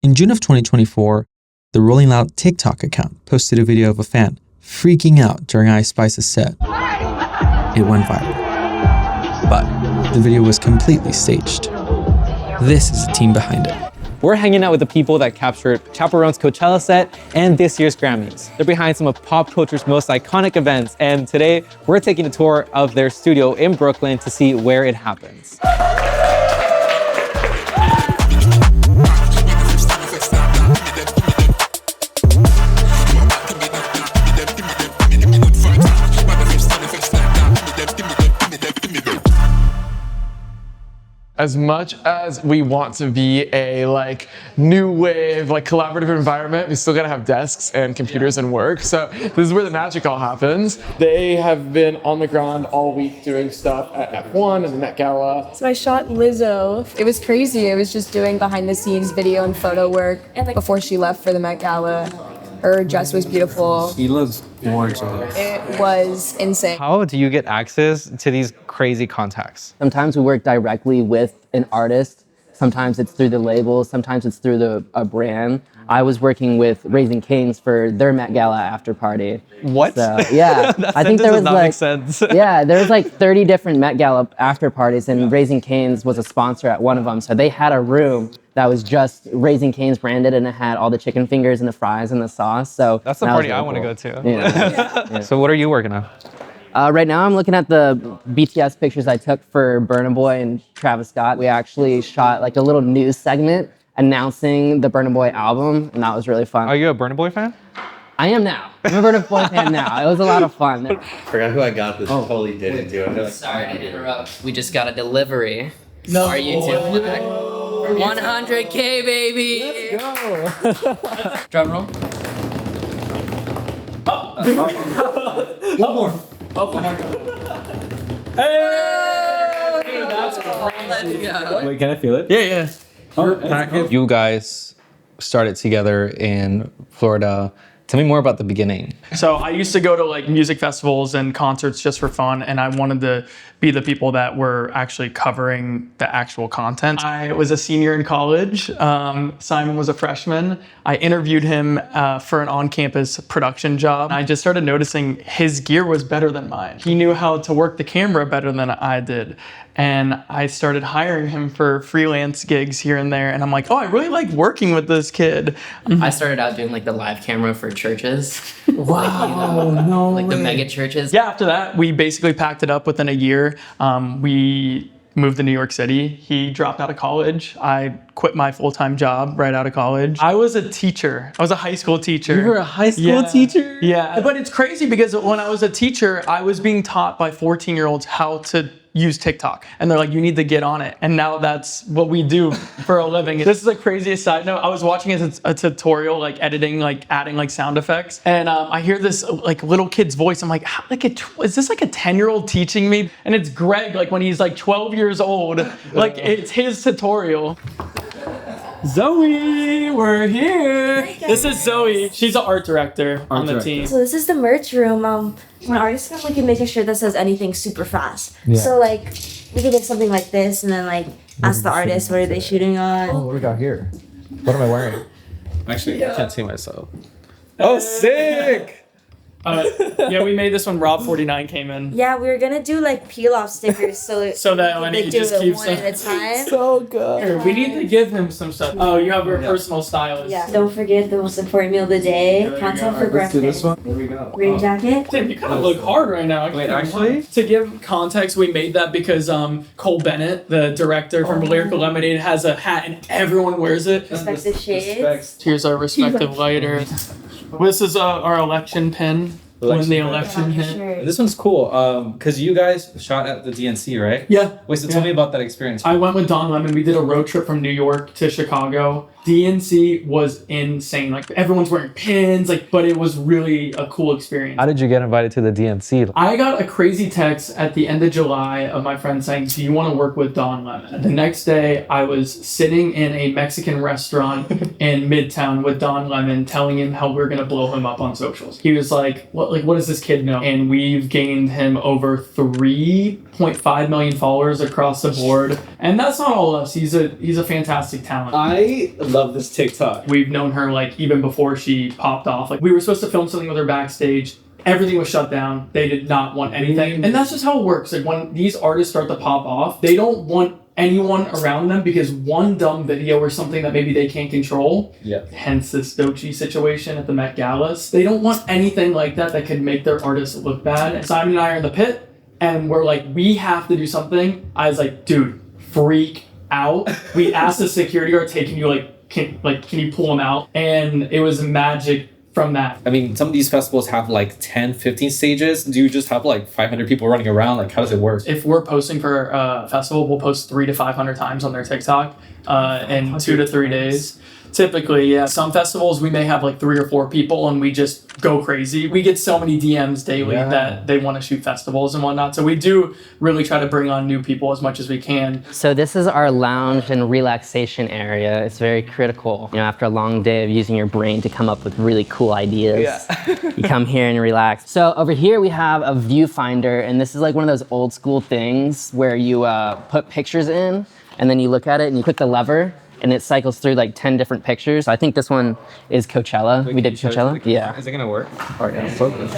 In June of 2024, the Rolling Loud TikTok account posted a video of a fan freaking out during Ice Spice's set. It went viral. But the video was completely staged. This is the team behind it. We're hanging out with the people that captured Chaperone's Coachella set and this year's Grammys. They're behind some of pop culture's most iconic events, and today we're taking a tour of their studio in Brooklyn to see where it happens. As much as we want to be a new wave, collaborative environment, we still gotta have desks and computers and work. So this is where the magic all happens. They have been on the ground all week doing stuff at F1 and the Met Gala. So I shot Lizzo. It was crazy. I was just doing behind the scenes video and photo work. And before she left for the Met Gala, her dress was beautiful. She looks gorgeous. It was insane. How do you get access to these crazy contacts? Sometimes we work directly with an artist. Sometimes it's through the label. Sometimes it's through a brand. I was working with Raising Cane's for their Met Gala after party. What? So, yeah. I think there was make sense. yeah, there was 30 different Met Gala after parties, and Raising Cane's was a sponsor at one of them. So they had a room that was just Raising Cane's branded, and it had all the chicken fingers and the fries and the sauce. So that's the party I want to go to. Yeah. So what are you working on? Right now I'm looking at the BTS pictures I took for Burna Boy and Travis Scott. We actually shot a little news segment announcing the Burna Boy album, and that was really fun. Are you a Burna Boy fan? I am now. I'm a Burna Boy fan now. It was a lot of fun. Forgot who I got this. Totally didn't do it. Sorry to interrupt. We just got a delivery. No. Our YouTube flag. 100K, baby. Let's go. Drum roll. One more. Hey! That's crazy. Wait, can I feel it? Yeah. You guys started together in Florida. Tell me more about the beginning. So I used to go to music festivals and concerts just for fun, and I wanted to be the people that were actually covering the actual content. I was a senior in college. Simon was a freshman. I interviewed him for an on-campus production job. I just started noticing his gear was better than mine. He knew how to work the camera better than I did. And I started hiring him for freelance gigs here and there. And I'm like, oh, I really like working with this kid. I started out doing the live camera for churches. Wow, no the way. mega churches. Yeah, after that, we basically packed it up within a year. We moved to New York City. He dropped out of college. I quit my full-time job right out of college. I was a teacher. I was a high school teacher. You were a high school teacher? Yeah, but it's crazy because when I was a teacher, I was being taught by 14-year-olds how to use TikTok. And they're like, you need to get on it. And now that's what we do for a living. This is the craziest side note. I was watching a tutorial, editing, adding sound effects. And I hear this little kid's voice. I'm like, is this a 10-year-old teaching me? And it's Greg, when he's 12 years old, it's his tutorial. Zoe, we're here. This is Zoe. She's an art director on the team. So this is the merch room. When artists come, we can make a shirt that says anything super fast. Yeah. So we could get something like this, and then ask the artist what are they shooting on. Oh, what do we got here? What am I wearing? Actually, I can't see myself. Oh, sick! Yeah, we made this when Rob49 came in. Yeah, we were gonna do peel off stickers so that when he do just it keeps one at a time. So good. Here, we need to give him some stuff. Oh, you have your personal stylist. Yeah. Don't forget the most important meal of the day. Content for Let's do this breakfast. one. Here we go. Rain jacket. Damn, you kind of look hard right now. Wait, actually? To give context, we made that because Cole Bennett, the director from Lyrical Lemonade, has a hat and everyone wears it. Respective shades. Here's our respective lighter. This is our election pin. When the election hit. This one's cool, because you guys shot at the DNC, right? Yeah. Wait, so tell me about that experience. I went with Don Lemon. We did a road trip from New York to Chicago. DNC was insane. Everyone's wearing pins, but it was really a cool experience. How did you get invited to the DNC? I got a crazy text at the end of July of my friend saying, do you want to work with Don Lemon? The next day, I was sitting in a Mexican restaurant in Midtown with Don Lemon, telling him how we're going to blow him up on socials. He was like, well, like, what does this kid know? And we've gained him over 3.5 million followers across the board. And that's not all us. He's a fantastic talent. I love this TikTok. We've known her like even before she popped off. Like we were supposed to film something with her backstage. Everything was shut down. They did not want anything. And that's just how it works. Like when these artists start to pop off, they don't want anyone around them because one dumb video or something that maybe they can't control. Yeah. Hence this Doechii situation at the Met Galas. They don't want anything like that that could make their artists look bad. And Simon and I are in the pit and we're like, we have to do something. I was like, dude, freak out. We asked the security guard, hey, can you pull him out? And it was magic from that. I mean, some of these festivals have like 10, 15 stages. Do you just have like 500 people running around? Like, how does it work? If we're posting for a festival, we'll post 300 to 500 times on their TikTok in 2 to 3 days. Typically, yeah. Some festivals, we may have like 3 or 4 people and we just go crazy. We get so many DMs daily that they want to shoot festivals and whatnot. So we do really try to bring on new people as much as we can. So this is our lounge and relaxation area. It's very critical. You know, after a long day of using your brain to come up with really cool ideas, you come here and relax. So over here we have a viewfinder, and this is like one of those old school things where you put pictures in, and then you look at it and you click the lever, and it cycles through like 10 different pictures. I think this one is Coachella. We did Coachella. Yeah. Is it gonna work? All right, focus.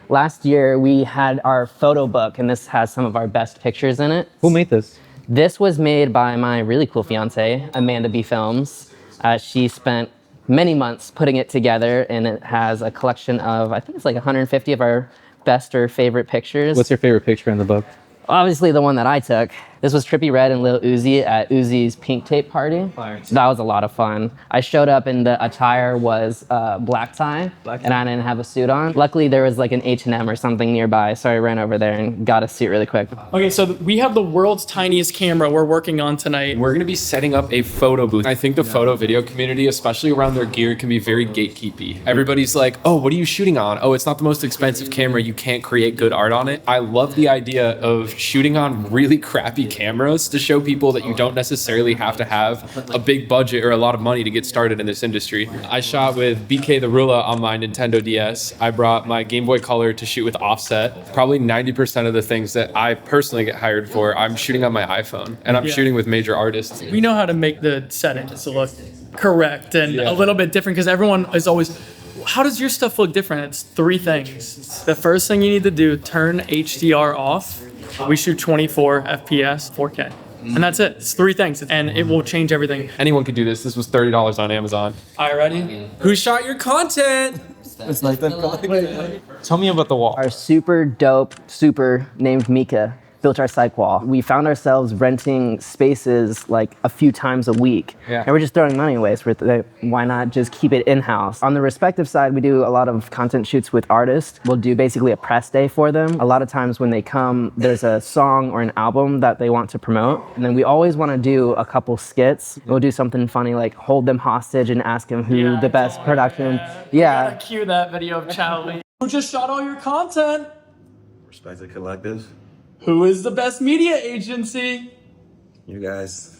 Last year we had our photo book, and this has some of our best pictures in it. Who made this? This was made by my really cool fiance, Amanda B. Films. She spent many months putting it together, and it has a collection of, I think it's like 150 of our best or favorite pictures. What's your favorite picture in the book? Obviously the one that I took. This was Trippie Redd and Lil Uzi at Uzi's Pink Tape party. That was a lot of fun. I showed up and the attire was black tie, and I didn't have a suit on. Luckily there was like an H&M or something nearby, so I ran over there and got a suit really quick. Okay, so we have the world's tiniest camera we're working on tonight. We're gonna be setting up a photo booth. I think the photo video community, especially around their gear, can be very gatekeepy. Everybody's like, oh, what are you shooting on? Oh, it's not the most expensive camera. You can't create good art on it. I love the idea of shooting on really crappy cameras to show people that you don't necessarily have to have a big budget or a lot of money to get started in this industry. I shot with BK the Rula on my Nintendo DS. I brought my Game Boy Color to shoot with offset. Probably 90% of the things that I personally get hired for, I'm shooting on my iPhone, and I'm shooting with major artists. We know how to make the settings to look correct and a little bit different because everyone is always, how does your stuff look different? It's 3 things. The first thing you need to do, turn HDR off. We shoot 24 FPS, 4K. And that's it. It's 3 things, and it will change everything. Anyone could do this. This was $30 on Amazon. All right, ready? Who shot your content? It's like that. Tell me about the wall. Our super dope super named Mika built our psych wall. We found ourselves renting spaces like a few times a week. And we're just throwing money away. So why not just keep it in-house? On the respective side, we do a lot of content shoots with artists. We'll do basically a press day for them. A lot of times when they come, there's a song or an album that they want to promote. And then we always want to do a couple skits. We'll do something funny like hold them hostage and ask them who the best production. Yeah. Gotta cue that video of Charlie. Who just shot all your content? Respected collectives. Who is the best media agency? You guys.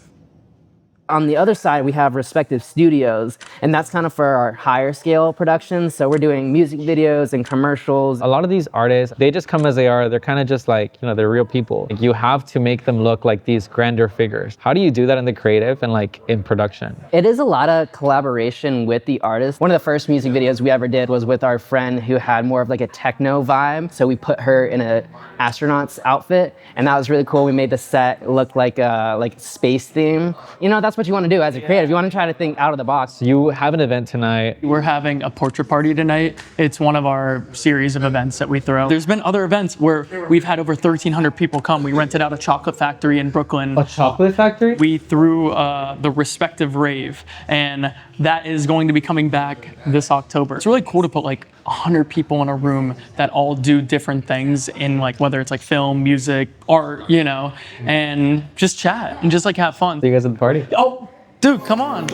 On the other side, we have respective studios, and that's kind of for our higher scale productions. So we're doing music videos and commercials. A lot of these artists, they just come as they are. They're kind of just like, you know, they're real people. Like, you have to make them look like these grander figures. How do you do that in the creative and like in production? It is a lot of collaboration with the artist. One of the first music videos we ever did was with our friend who had more of like a techno vibe. So we put her in a astronaut's outfit, and that was really cool. We made the set look like a space theme. You know, that's what you want to do as a creative. You want to try to think out of the box. You have an event tonight. We're having a portrait party tonight. It's one of our series of events that we throw. There's been other events where we've had over 1,300 people come. We rented out a chocolate factory in Brooklyn. A chocolate factory? We threw the respective rave, and that is going to be coming back this October. It's really cool to put like 100 people in a room that all do different things in like, whether it's like film, music, art, you know, and just chat and just like have fun. See you guys at the party. Oh, dude, come on.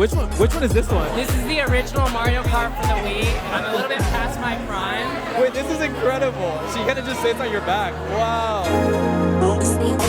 which one is this one? This is the original Mario Kart for the Wii. I'm a little bit past my prime. Wait, this is incredible. So you kind of just sits on your back. Wow. Sleep.